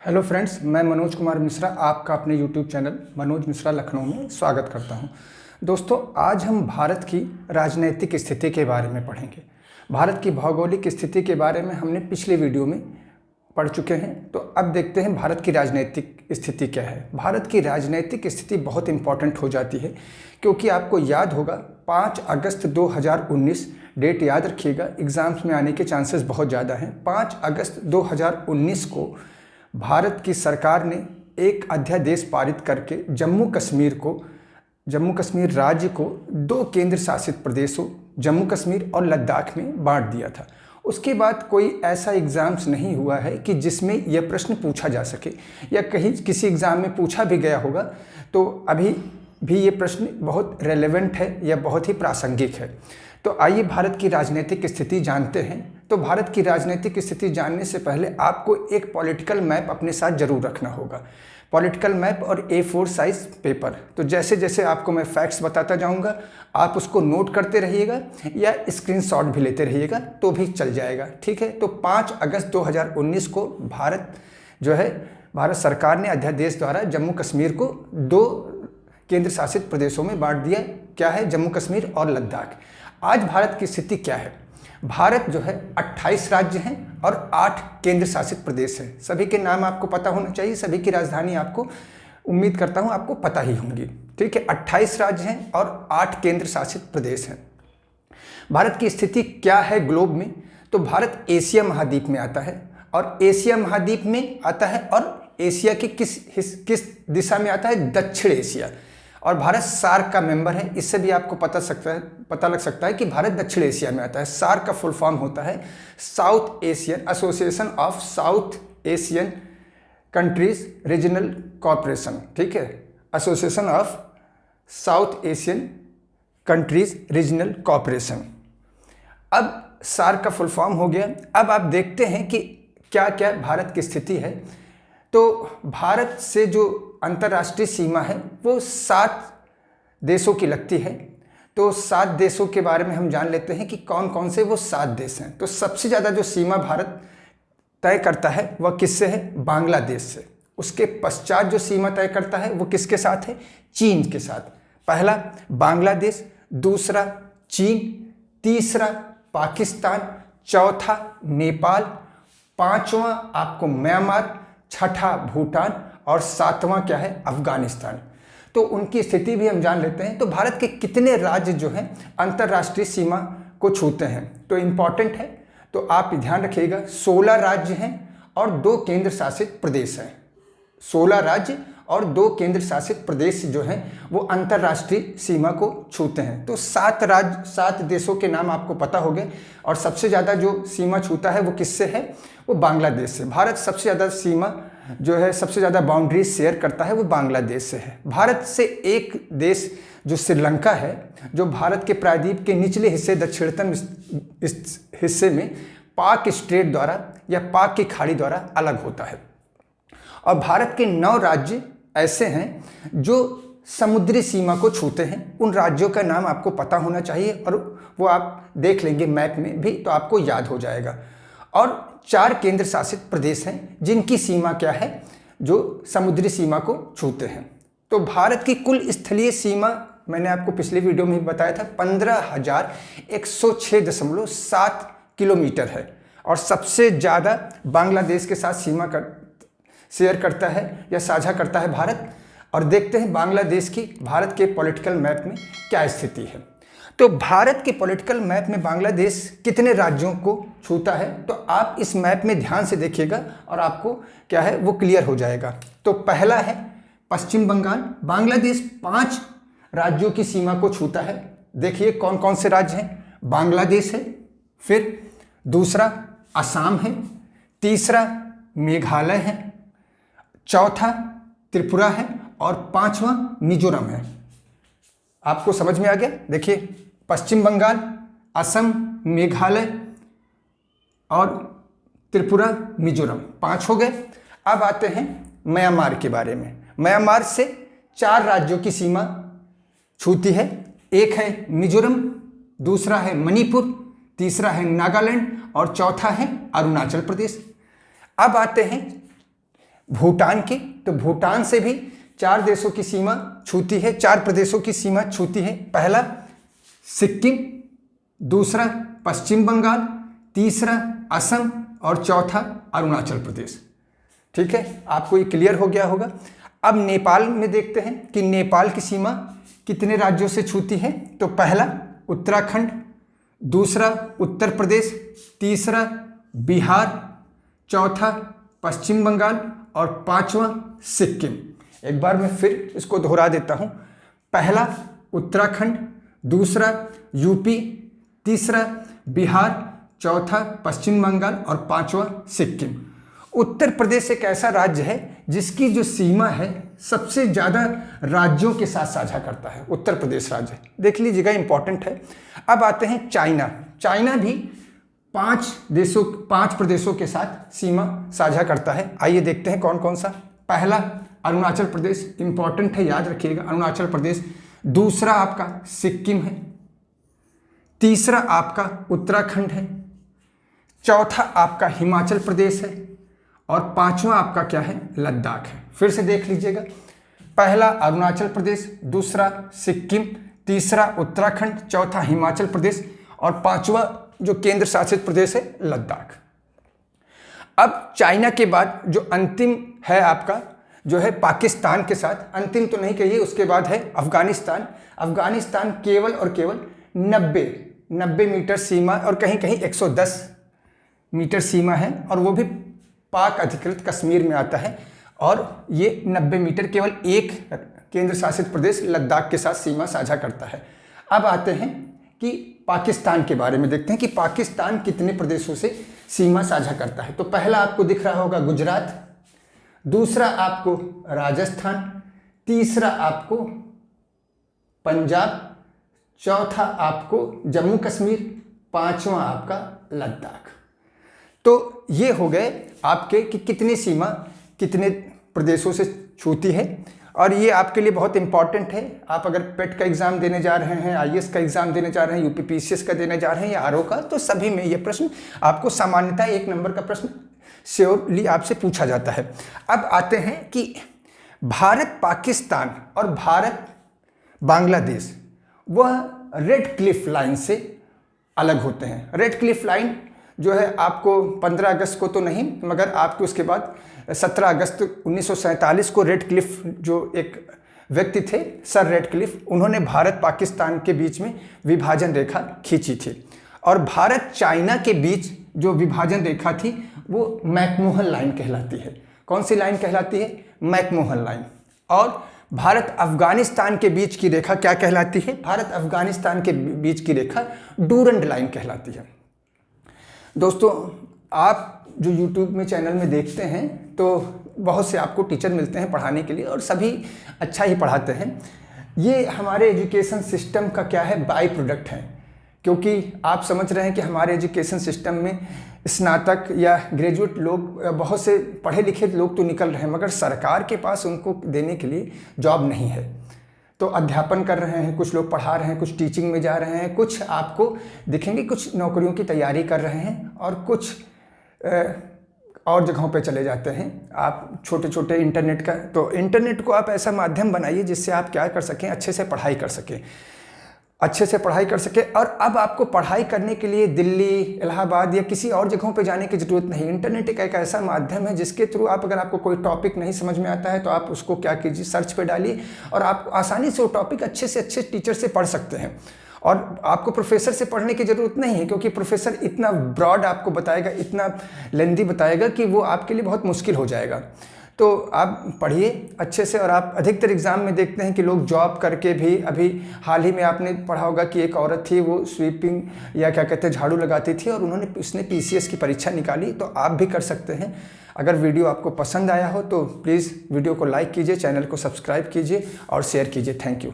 Hello friends, मैं मनोज कुमार मिश्रा आपका अपने यूट्यूब चैनल मनोज मिश्रा लखनऊ में स्वागत करता हूं। दोस्तों, आज हम भारत की राजनीतिक स्थिति के बारे में पढ़ेंगे। भारत की भौगोलिक स्थिति के बारे में हमने पिछले वीडियो में पढ़ चुके हैं, तो अब देखते हैं भारत की राजनीतिक स्थिति क्या है। भारत की राजनीतिक स्थिति बहुत इंपॉर्टेंट हो जाती है, क्योंकि आपको याद होगा 5 अगस्त 2019 डेट याद रखिएगा, एग्ज़ाम्स में आने के चांसेस बहुत ज़्यादा हैं। 5 अगस्त 2019 को भारत की सरकार ने एक अध्यादेश पारित करके जम्मू कश्मीर राज्य को 2 केंद्र शासित प्रदेशों जम्मू कश्मीर और लद्दाख में बांट दिया था। उसके बाद कोई ऐसा एग्ज़ाम्स नहीं हुआ है कि जिसमें यह प्रश्न पूछा जा सके, या कहीं किसी एग्ज़ाम में पूछा भी गया होगा तो अभी भी ये प्रश्न बहुत रेलेवेंट है या बहुत ही प्रासंगिक है। तो आइए भारत की राजनीतिक स्थिति जानते हैं। तो भारत की राजनीतिक स्थिति जानने से पहले आपको एक पॉलिटिकल मैप अपने साथ जरूर रखना होगा। पॉलिटिकल मैप और A4 साइज पेपर। तो जैसे जैसे आपको मैं फैक्ट्स बताता जाऊंगा, आप उसको नोट करते रहिएगा या स्क्रीनशॉट भी लेते रहिएगा तो भी चल जाएगा, ठीक है। तो 5 अगस्त 2019 को भारत सरकार ने अध्यादेश द्वारा जम्मू कश्मीर को 2 केंद्र शासित प्रदेशों में बांट दिया। क्या है? जम्मू कश्मीर और लद्दाख। आज भारत की स्थिति क्या है? भारत 28 राज्य हैं और 8 केंद्र शासित प्रदेश हैं। सभी के नाम आपको पता होना चाहिए, सभी की राजधानी आपको उम्मीद करता हूं आपको पता ही होंगी, ठीक है। 28 राज्य हैं और 8 केंद्र शासित प्रदेश हैं। भारत की स्थिति क्या है ग्लोब में? तो भारत एशिया महाद्वीप में आता है, और एशिया महाद्वीप में आता है, और एशिया के किस दिशा में आता है? दक्षिण एशिया। और भारत सार्क का मेंबर है। इससे भी आपको पता लग सकता है कि भारत दक्षिण एशिया में आता है। सार्क का फुल फॉर्म होता है south Asian association of south Asian countries regional corporation, ठीक है। Association of south Asian countries regional corporation. अब सार्क का फुल फॉर्म हो गया। अब आप देखते हैं कि क्या क्या भारत की स्थिति है। तो भारत से जो अंतर्राष्ट्रीय सीमा है वो 7 देशों की लगती है। तो 7 देशों के बारे में हम जान लेते हैं कि कौन कौन से वो 7 देश हैं। तो सबसे ज़्यादा जो सीमा भारत तय करता है वह किससे है? बांग्लादेश से। उसके पश्चात जो सीमा तय करता है वो किसके साथ है? चीन के साथ। पहला बांग्लादेश, दूसरा चीन, तीसरा पाकिस्तान, चौथा नेपाल, 5वां आपको म्यांमार, छठा भूटान और 7वां क्या है? अफगानिस्तान। तो उनकी स्थिति भी हम जान लेते हैं। तो भारत के कितने राज्य जो हैं अंतर्राष्ट्रीय सीमा को छूते हैं, तो इम्पॉर्टेंट है, तो आप ध्यान रखिएगा। 16 राज्य हैं और 2 केंद्र शासित प्रदेश हैं। 16 राज्य और 2 केंद्र शासित प्रदेश जो हैं वो अंतर्राष्ट्रीय सीमा को छूते हैं। तो 7 राज्य 7 देशों के नाम आपको पता हो गए। और सबसे ज़्यादा जो सीमा छूता है वो किससे है? वो बांग्लादेश से। भारत सबसे ज़्यादा सीमा सबसे ज़्यादा बाउंड्री शेयर करता है वो बांग्लादेश से है। भारत से एक देश जो श्रीलंका है, जो भारत के प्रायद्वीप के निचले हिस्से दक्षिणतम हिस्से में पाक स्ट्रेट द्वारा या पाक की खाड़ी द्वारा अलग होता है। और भारत के 9 राज्य ऐसे हैं जो समुद्री सीमा को छूते हैं। उन राज्यों का नाम आपको पता होना चाहिए, और वो आप देख लेंगे मैप में भी तो आपको याद हो जाएगा। और 4 केंद्र शासित प्रदेश हैं जिनकी सीमा क्या है? जो समुद्री सीमा को छूते हैं। तो भारत की कुल स्थलीय सीमा मैंने आपको पिछले वीडियो में भी बताया था 15,106.7 किलोमीटर है। और सबसे ज़्यादा बांग्लादेश के साथ सीमा शेयर करता है या साझा करता है भारत। और देखते हैं बांग्लादेश की भारत के पॉलिटिकल मैप में क्या स्थिति है। तो भारत के पॉलिटिकल मैप में बांग्लादेश कितने राज्यों को छूता है, तो आप इस मैप में ध्यान से देखिएगा और आपको क्या है वो क्लियर हो जाएगा। तो पहला है पश्चिम बंगाल। बांग्लादेश 5 राज्यों की सीमा को छूता है। देखिए कौन कौन से राज्य हैं? बांग्लादेश है, फिर दूसरा असम है, तीसरा मेघालय है, चौथा त्रिपुरा है और 5वां मिजोरम है। आपको समझ में आ गया? देखिए पश्चिम बंगाल, असम, मेघालय और त्रिपुरा, मिजोरम 5 हो गए। अब आते हैं म्यांमार के बारे में। म्यांमार से 4 राज्यों की सीमा छूती है। एक है मिजोरम, दूसरा है मणिपुर, तीसरा है नागालैंड और चौथा है अरुणाचल प्रदेश। अब आते हैं भूटान की, तो भूटान से भी 4 देशों की सीमा छूती है, 4 प्रदेशों की सीमा छूती है। पहला सिक्किम, दूसरा पश्चिम बंगाल, तीसरा असम और चौथा अरुणाचल प्रदेश। ठीक है, आपको ये क्लियर हो गया होगा। अब नेपाल में देखते हैं कि नेपाल की सीमा कितने राज्यों से छूती है। तो पहला उत्तराखंड, दूसरा उत्तर प्रदेश, तीसरा बिहार, चौथा पश्चिम बंगाल और पांचवा सिक्किम। एक बार मैं फिर इसको दोहरा देता हूं। पहला उत्तराखंड, दूसरा यूपी, तीसरा बिहार, चौथा पश्चिम बंगाल और पांचवा सिक्किम। उत्तर प्रदेश एक ऐसा राज्य है जिसकी जो सीमा है सबसे ज़्यादा राज्यों के साथ साझा करता है, उत्तर प्रदेश राज्य, देख लीजिएगा, इंपॉर्टेंट है। अब आते हैं चाइना। चाइना भी 5 प्रदेशों के साथ सीमा साझा करता है। आइए देखते हैं कौन कौन सा। पहला अरुणाचल प्रदेश, इंपॉर्टेंट है, याद रखिएगा, अरुणाचल प्रदेश। दूसरा आपका सिक्किम है, तीसरा आपका उत्तराखंड है, चौथा आपका हिमाचल प्रदेश है और पांचवा आपका क्या है, लद्दाख है। फिर से देख लीजिएगा, पहला अरुणाचल प्रदेश, दूसरा सिक्किम, तीसरा उत्तराखंड, चौथा हिमाचल प्रदेश और पांचवा जो केंद्र शासित प्रदेश है, लद्दाख। अब चाइना के बाद जो अंतिम है आपका जो है पाकिस्तान के साथ, अंतिम तो नहीं कहिए, उसके बाद है अफगानिस्तान। अफगानिस्तान केवल और केवल 90 मीटर सीमा और कहीं कहीं 110 मीटर सीमा है, और वो भी पाक अधिकृत कश्मीर में आता है। और ये 90 मीटर केवल एक केंद्र शासित प्रदेश लद्दाख के साथ सीमा साझा करता है। अब आते हैं कि पाकिस्तान के बारे में देखते हैं कि पाकिस्तान कितने प्रदेशों से सीमा साझा करता है। तो पहला आपको दिख रहा होगा गुजरात, दूसरा आपको राजस्थान, तीसरा आपको पंजाब, चौथा आपको जम्मू कश्मीर, पांचवा आपका लद्दाख। तो ये हो गए आपके कि कितनी सीमा कितने प्रदेशों से छूती है। और ये आपके लिए बहुत इंपॉर्टेंट है। आप अगर पेट का एग्जाम देने जा रहे हैं, आईएएस का एग्जाम देने जा रहे हैं, यूपीपीसीएस का देने जा रहे हैं या आरओ का, तो सभी में ये प्रश्न आपको सामान्यतः 1 नंबर का प्रश्न श्योरली आपसे पूछा जाता है। अब आते हैं कि भारत पाकिस्तान और भारत बांग्लादेश वह रेड क्लिफ लाइन से अलग होते हैं। रेड क्लिफ लाइन जो है आपको 15 अगस्त को तो नहीं, मगर आपको उसके बाद 17 अगस्त 1947 को रेड क्लिफ जो एक व्यक्ति थे, सर रेड क्लिफ, उन्होंने भारत पाकिस्तान के बीच में विभाजन रेखा खींची थी। और भारत चाइना के बीच जो विभाजन रेखा थी वो मैकमोहन लाइन कहलाती है। कौन सी लाइन कहलाती है? McMahon line. और भारत अफगानिस्तान के बीच की रेखा क्या कहलाती है? भारत अफगानिस्तान के बीच की रेखा डूरंड लाइन कहलाती है। दोस्तों, आप जो YouTube में चैनल में देखते हैं तो बहुत से आपको टीचर मिलते हैं पढ़ाने के लिए और सभी अच्छा ही पढ़ाते हैं। ये हमारे एजुकेशन सिस्टम का क्या है, बाई प्रोडक्ट है। क्योंकि आप समझ रहे हैं कि हमारे एजुकेशन सिस्टम में स्नातक या ग्रेजुएट लोग, बहुत से पढ़े लिखे लोग तो निकल रहे हैं, मगर सरकार के पास उनको देने के लिए जॉब नहीं है। तो अध्यापन कर रहे हैं, कुछ लोग पढ़ा रहे हैं, कुछ टीचिंग में जा रहे हैं, कुछ आपको दिखेंगे कुछ नौकरियों की तैयारी कर रहे हैं और कुछ और जगहों पे चले जाते हैं। आप छोटे छोटे इंटरनेट का, तो इंटरनेट को आप ऐसा माध्यम बनाइए जिससे आप क्या कर सकें, अच्छे से पढ़ाई कर सकें, अच्छे से पढ़ाई कर सके। और अब आपको पढ़ाई करने के लिए दिल्ली, इलाहाबाद या किसी और जगहों पे जाने की ज़रूरत नहीं। इंटरनेट एक ऐसा माध्यम है जिसके थ्रू आप, अगर आपको कोई टॉपिक नहीं समझ में आता है तो आप उसको क्या कीजिए, सर्च पे डालिए और आप आसानी से वो टॉपिक अच्छे से अच्छे टीचर से पढ़ सकते हैं। और आपको प्रोफेसर से पढ़ने की ज़रूरत नहीं है, क्योंकि प्रोफेसर इतना ब्रॉड आपको बताएगा, इतना लेंदी बताएगा कि वो आपके लिए बहुत मुश्किल हो जाएगा। तो आप पढ़िए अच्छे से। और आप अधिकतर एग्ज़ाम में देखते हैं कि लोग जॉब करके भी, अभी हाल ही में आपने पढ़ा होगा कि एक औरत थी, वो स्वीपिंग या क्या कहते हैं झाड़ू लगाती थी और उसने पीसीएस की परीक्षा निकाली। तो आप भी कर सकते हैं। अगर वीडियो आपको पसंद आया हो तो प्लीज़ वीडियो को लाइक कीजिए, चैनल को सब्सक्राइब कीजिए और शेयर कीजिए। Thank you.